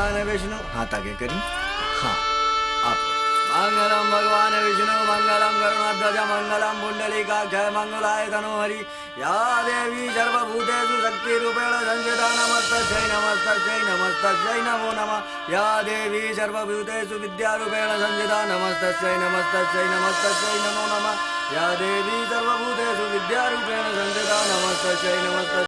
भगवान विष्णु। हाथ आगे करी। हाँ आप। मंगलम भगवान विष्णु मंगलम गरुड़ध्वज मंगलम पुंडलीकाक्ष मंगलाय तनोहरि। या देवी सर्वभूतेषु शक्तिरूपेण संस्थिता नमस्तस्यै नमस्तस्यै नमस्तस्यै नमो नमः। या देवी सर्वभूतेषु विद्यारूपेण संस्थिता नमस्तस्यै नमस्तस्यै नमस्तस्यै नमो नमः। या देवी सर्वभूतेषु विद्यारूपेण संस्थिता नमस्तस्यै नमस्तस्यै।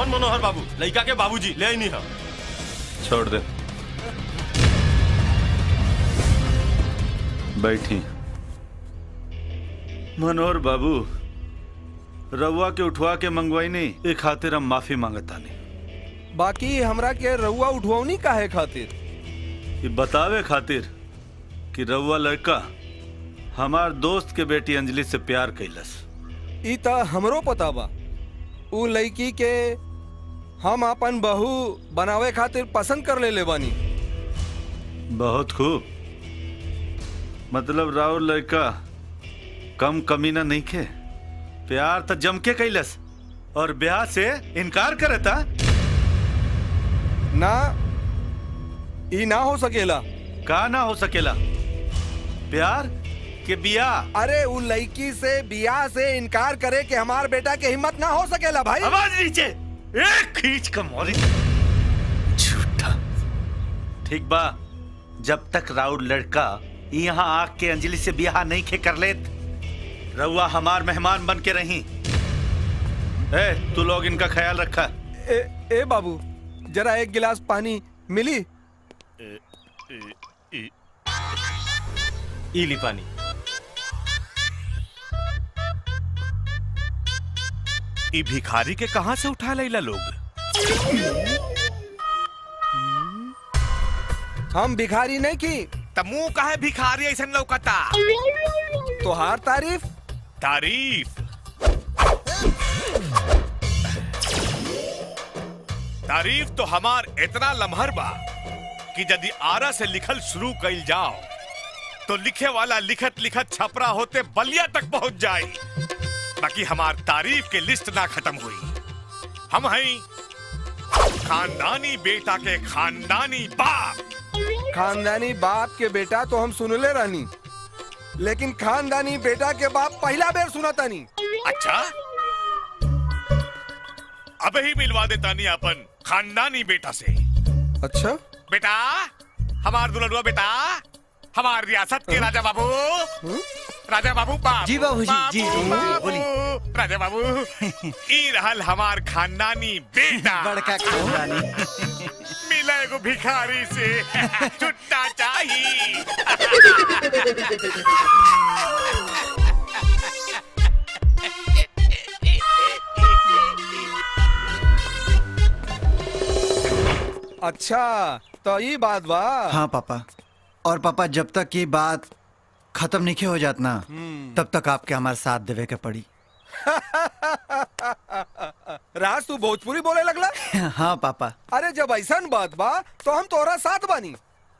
मनोहर बाबू लड़का के बाबूजी ले नहीं है। छोड़ दे। बैठी। मनोहर बाबू रउआ के उठवा के मंगवाई नहीं, ए खातिर हम माफी मांगता नहीं। बाकी हमरा के रउआ उठवानी काहे खातिर? ये बतावे खातिर कि रउआ लड़का हमार दोस्त के बेटी अंजलि से प्यार कैलस। ई त हमरो पता बा। उ लड़की के हम अपन बहू बनावे खातिर पसंद कर ले बानी। बहुत खूब। मतलब राउर लड़का कम कमीना नहीं खे, प्यार तो जम के कैलस और ब्याह से इनकार करता ना, ई ना हो सकेला। का ना हो सकेला? प्यार के बियाह? अरे उ लड़की से बियाह से इनकार करे कि हमार बेटा के हिम्मत ना हो सकेला भाई। आवाज नीचे, एक खींच का मोरी। झूठा। ठीक बा, जब तक राउर लड़का यहाँ आके अंजलि से बियाह नहीं खे कर लेत, रउआ हमार मेहमान बन के रही। तू लोग इनका ख्याल रखा। ए बाबू जरा एक गिलास पानी मिली? इली पानी। ई भिखारी के कहां से उठा लैला लोग? हम भिखारी नहीं की। तमु काहे भिखारी ऐसन लौकता? तोहार तारीफ? तारीफ तारीफ तो हमार इतना लम्हर बा कि यदि आरा से लिखल शुरू कइल जाओ तो लिखे वाला लिखत लिखत छपरा होते बलिया तक पहुंच जाए। बाकी हमार तारीफ के लिस्ट ना खत्म हुई। हम हैं खानदानी बेटा के खानदानी बाप। खानदानी बाप के बेटा तो हम सुनले रहनी, लेकिन खानदानी बेटा के बाप पहला बेर सुनता नहीं। अच्छा, अब ही मिलवा देता नहीं अपन खानदानी बेटा से। अच्छा बेटा, हमार दुल्हनुआ बेटा, हमार रियासत के राजा बाबू। राजा बाबू बाबू। जी बाबूजी, जी बोली। राजा बाबू ई रहल हमार खानदानी बेटा। बड़का खानदानी। मिला एगो भिखारी से छुट्टा चाहिए। अच्छा तो ये बात बा। हाँ पापा, और पापा जब तक ये बात खत्म नहीं हो जात ना, तब तक आपके हमारे साथ देवे के पड़ी। राज तू भोजपुरी बोले लगला? हाँ पापा। अरे जब ऐसा बात बा तो हम तोरा साथ बानी।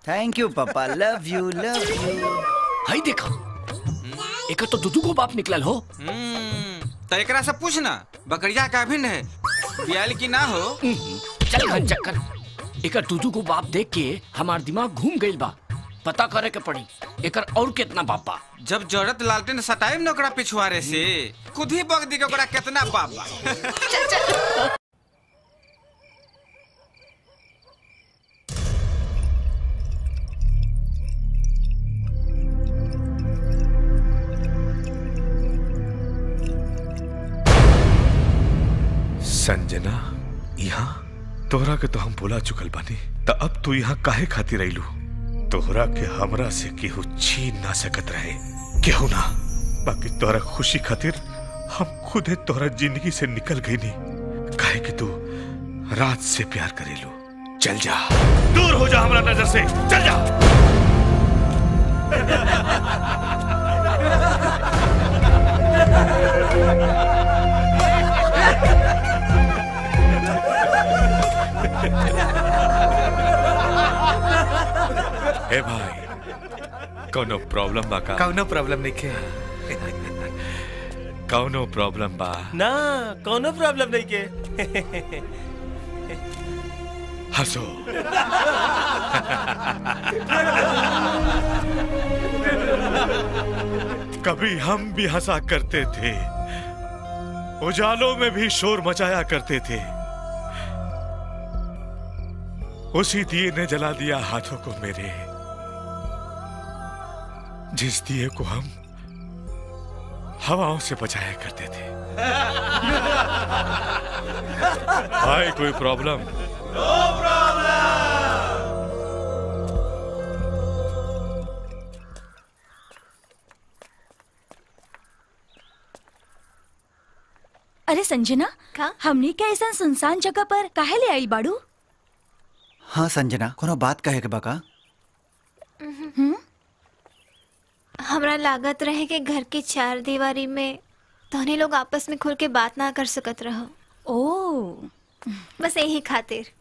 थैंक यू पापा, लव यू लव यू। हाय देखा, एक तो दुदू को बाप निकलल हो। तो एकरा से पूछना बकरिया का भिन्न है। बियाल की ना हो। चल घन चक्कर एकर दूधू को बाप देख के हमार दिमाग घूम गइल बा। पता करे के पड़ी एकर और कितना बाप बा। जब जरूरत लालटेन सटाइम न ओकरा पिछुआरे से खुद ही बग दी के ओकरा कितना बाप बा। संजना यहाँ तोहरा के तो हम भुला चुकल बानी, त अब तू यहाँ काहे खातिर आइलू? तोहरा के हमरा से केहू छीन ना सकत रहे, केहू ना। बाकी तोहरा खुशी खातिर हम खुदे तोहरा जिंदगी से निकल गई नहीं, काहे कि तू रात से प्यार करेलू। चल जा, दूर हो जा हमरा नजर से, चल जा। ए भाई, कौनो प्रॉब्लम बा का? कौनो प्रॉब्लम नहीं के। कौनो प्रॉब्लम बा? ना कोनो प्रॉब्लम नहीं के। हंसो। कभी हम भी हंसा करते थे, उजालों में भी शोर मचाया करते थे। उसी दिए ने जला दिया हाथों को मेरे, जिस दिए को हम हवाओं से बचाया करते थे। भाई कोई प्रॉब्लम? अरे संजना का? हमनी के ऐसा सुनसान जगह पर काहे ले आई बाड़ू? हाँ संजना, कोनो बात कहे के बका? हमरा लागत रहे कि घर की चार दीवारी में तोहने लोग आपस में खुल के बात ना कर सकत रहो। ओ बस यही खातिर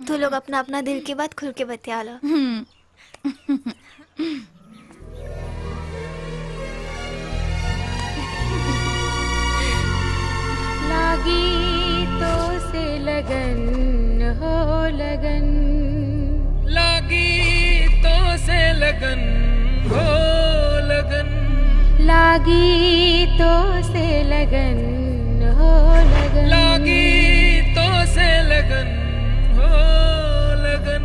तू लोग अपना अपना दिल की बात खुल के बतिया लो। लागी तो से लगन हो लगन, लागी तो से लगन हो लगन, लागी तो से लगन हो लगन, लागी तो से लगन हो लगन।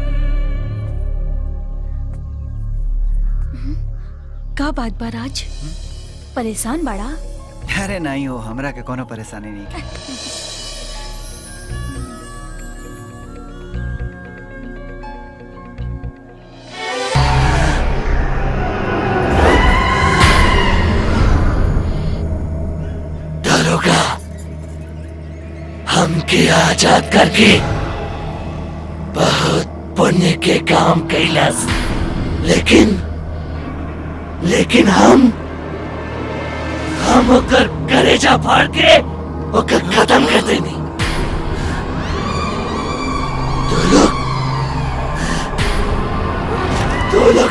का बात बा राज? परेशान बाड़ा? अरे नहीं हो, हमरा के कोनो परेशानी नहीं। दरोगा हमके आजाद करके बहुत पुण्य के काम कैलास, लेकिन हम ओकर कलेजा फाड़ के ओकर खत्म कर देनी। तो लोग